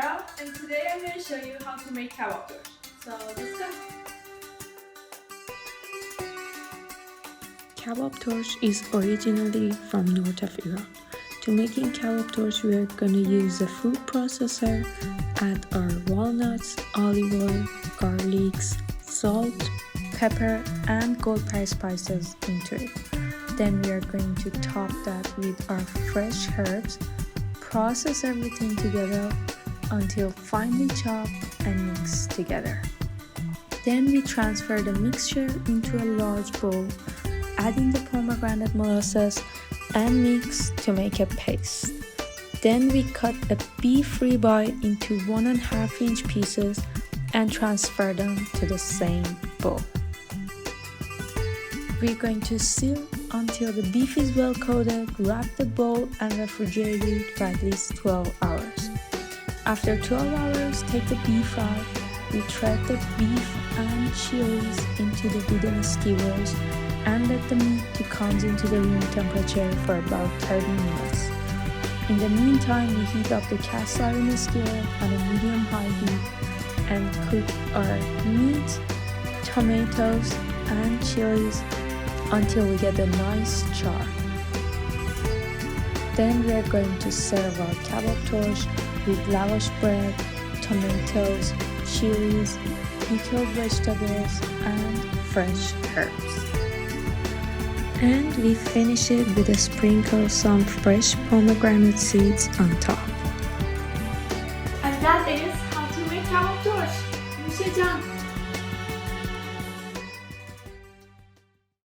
Zara, and today I'm going to show you how to make kebab torch. So let's go! Kebab torch is originally from north of Iran. To making kebab torch, we are going to use a food processor, add our walnuts, olive oil, garlics, salt, pepper, and gold pepper spices into it. Then we are going to top that with our fresh herbs, process everything together until finely chopped and mixed together. Then we transfer the mixture into a large bowl, adding the pomegranate molasses and mix to make a paste. Then we cut a beef ribeye into 1.5 inch pieces and transfer them to the same bowl. We're going to seal until the beef is well coated, wrap the bowl and refrigerate it for at least 12 hours. After 12 hours, take the beef out. We thread the beef and chilies into the wooden skewers and let the meat to comes into the room temperature for about 30 minutes. In the meantime, we heat up the cast iron skillet on a medium-high heat and cook our meat, tomatoes, and chilies until we get a nice char. Then we are going to serve our kebab torch with lavash bread, tomatoes, chilies, pickled vegetables, and fresh herbs. And we finish it with a sprinkle of some fresh pomegranate seeds on top. And that is how to make kebab torch. 谢谢酱。